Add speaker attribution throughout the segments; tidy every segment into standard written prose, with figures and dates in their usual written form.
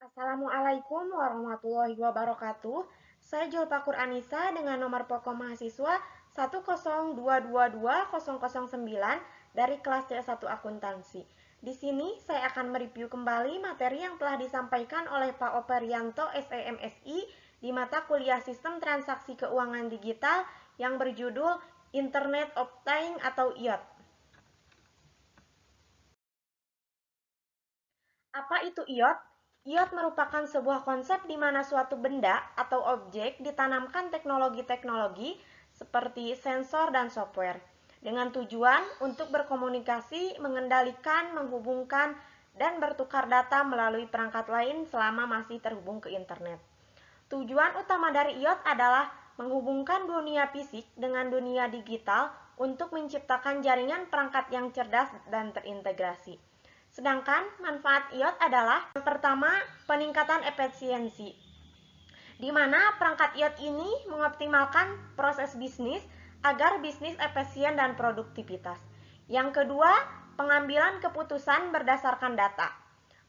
Speaker 1: Assalamualaikum warahmatullahi wabarakatuh. Saya Julpakur Anissa dengan nomor pokok mahasiswa 102220009 dari kelas C1 Akuntansi. Di sini saya akan mereview kembali materi yang telah disampaikan oleh Pak Operianto SEMSI di mata kuliah Sistem Transaksi Keuangan Digital yang berjudul Internet of Things atau IoT. Apa itu IoT? IoT merupakan sebuah konsep di mana suatu benda atau objek ditanamkan teknologi-teknologi seperti sensor dan software dengan tujuan untuk berkomunikasi, mengendalikan, menghubungkan, dan bertukar data melalui perangkat lain selama masih terhubung ke internet. Tujuan utama dari IoT adalah menghubungkan dunia fisik dengan dunia digital untuk menciptakan jaringan perangkat yang cerdas dan terintegrasi. Sedangkan manfaat IoT adalah yang pertama, peningkatan efisiensi, di mana perangkat IoT ini mengoptimalkan proses bisnis agar bisnis efisien dan produktivitas. Yang kedua, pengambilan keputusan berdasarkan data.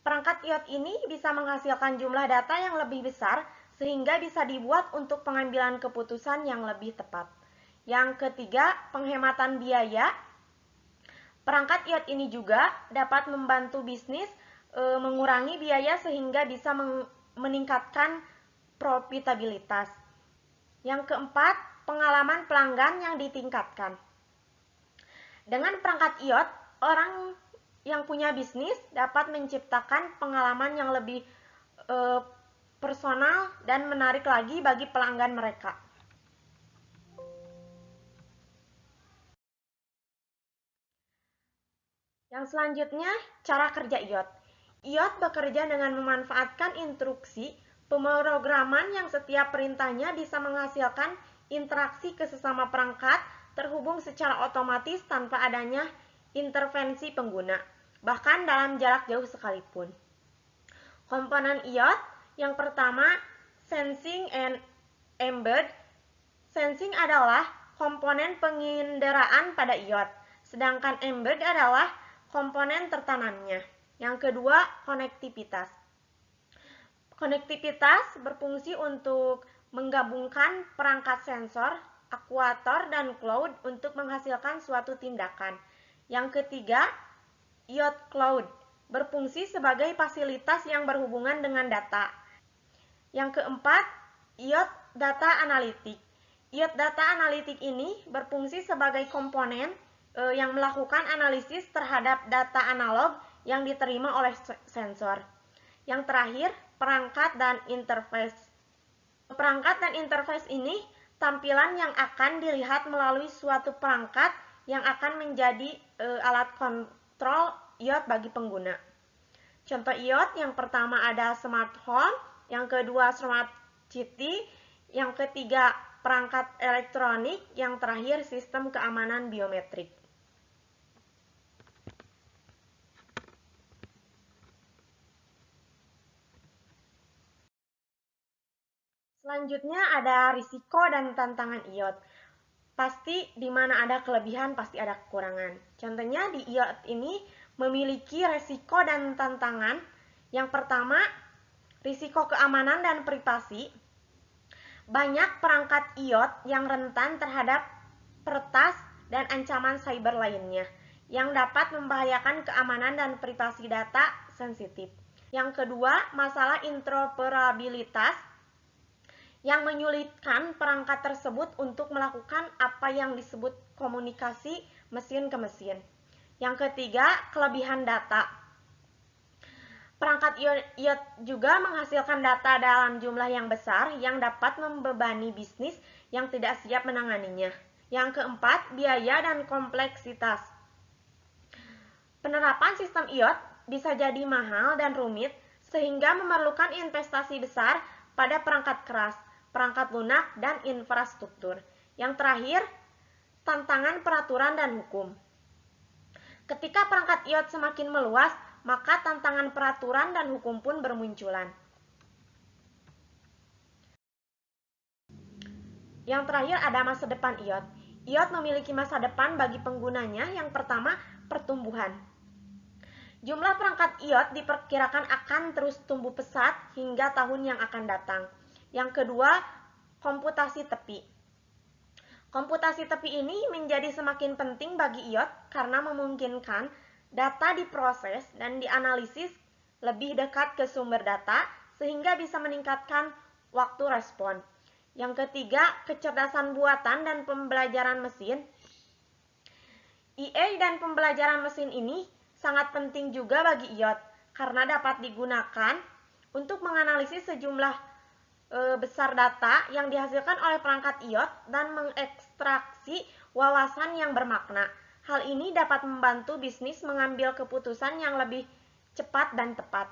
Speaker 1: Perangkat IoT ini bisa menghasilkan jumlah data yang lebih besar sehingga bisa dibuat untuk pengambilan keputusan yang lebih tepat. Yang ketiga, penghematan biaya. Perangkat IoT ini juga dapat membantu bisnis mengurangi biaya sehingga bisa meningkatkan profitabilitas. Yang keempat, pengalaman pelanggan yang ditingkatkan. Dengan perangkat IoT, orang yang punya bisnis dapat menciptakan pengalaman yang lebih personal dan menarik lagi bagi pelanggan mereka. Yang selanjutnya, cara kerja IoT. IoT bekerja dengan memanfaatkan instruksi pemrograman yang setiap perintahnya bisa menghasilkan interaksi ke sesama perangkat terhubung secara otomatis tanpa adanya intervensi pengguna, bahkan dalam jarak jauh sekalipun. Komponen IoT yang pertama, Sensing and Embed. Sensing adalah komponen penginderaan pada IoT, sedangkan Embed adalah komponen tertanamnya. Yang kedua, konektivitas. Konektivitas berfungsi untuk menggabungkan perangkat sensor, aktuator, dan cloud untuk menghasilkan suatu tindakan. Yang ketiga, IoT Cloud berfungsi sebagai fasilitas yang berhubungan dengan data. Yang keempat, IoT Data Analitik. IoT Data Analitik ini berfungsi sebagai komponen yang melakukan analisis terhadap data analog yang diterima oleh sensor. Yang terakhir, perangkat dan interface. Perangkat dan interface ini tampilan yang akan dilihat melalui suatu perangkat yang akan menjadi alat kontrol IoT bagi pengguna. Contoh IoT yang pertama ada smart home, yang kedua smart city, yang ketiga perangkat elektronik, yang terakhir sistem keamanan biometrik. Selanjutnya ada risiko dan tantangan IoT. Pasti di mana ada kelebihan pasti ada kekurangan. Contohnya di IoT ini memiliki risiko dan tantangan. Yang pertama, risiko keamanan dan privasi. Banyak perangkat IoT yang rentan terhadap peretas dan ancaman cyber lainnya yang dapat membahayakan keamanan dan privasi data sensitif. Yang kedua, masalah interoperabilitas yang menyulitkan perangkat tersebut untuk melakukan apa yang disebut komunikasi mesin ke mesin. Yang ketiga, kelebihan data. Perangkat IoT juga menghasilkan data dalam jumlah yang besar yang dapat membebani bisnis yang tidak siap menanganinya. Yang keempat, biaya dan kompleksitas. Penerapan sistem IoT bisa jadi mahal dan rumit sehingga memerlukan investasi besar pada perangkat keras, perangkat lunak, dan infrastruktur. Yang terakhir, tantangan peraturan dan hukum. Ketika perangkat IoT semakin meluas, maka tantangan peraturan dan hukum pun bermunculan. Yang terakhir ada masa depan IoT. IoT memiliki masa depan bagi penggunanya. Yang pertama, pertumbuhan. Jumlah perangkat IoT diperkirakan akan terus tumbuh pesat hingga tahun yang akan datang. Yang kedua, komputasi tepi. Komputasi tepi ini menjadi semakin penting bagi IoT karena memungkinkan data diproses dan dianalisis lebih dekat ke sumber data sehingga bisa meningkatkan waktu respon. Yang ketiga, kecerdasan buatan dan pembelajaran mesin. IA dan pembelajaran mesin ini sangat penting juga bagi IoT karena dapat digunakan untuk menganalisis sejumlah besar data yang dihasilkan oleh perangkat IoT dan mengekstraksi wawasan yang bermakna. Hal ini dapat membantu bisnis mengambil keputusan yang lebih cepat dan tepat.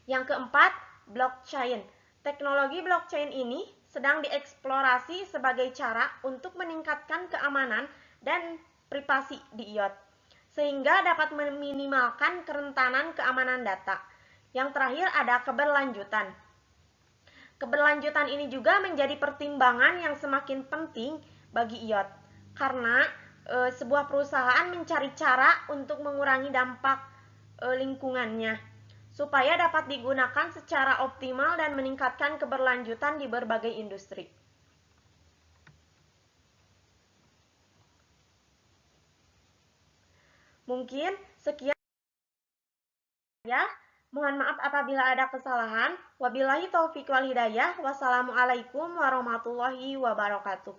Speaker 1: Yang keempat, blockchain. Teknologi blockchain ini sedang dieksplorasi sebagai cara untuk meningkatkan keamanan dan privasi di IoT, sehingga dapat meminimalkan kerentanan keamanan data. Yang terakhir ada keberlanjutan. Keberlanjutan ini juga menjadi pertimbangan yang semakin penting bagi IoT, karena sebuah perusahaan mencari cara untuk mengurangi dampak lingkungannya, supaya dapat digunakan secara optimal dan meningkatkan keberlanjutan di berbagai industri. Mungkin sekian ya. Mohon maaf apabila ada kesalahan. Wabillahi taufiq wal hidayah. Wassalamualaikum warahmatullahi wabarakatuh.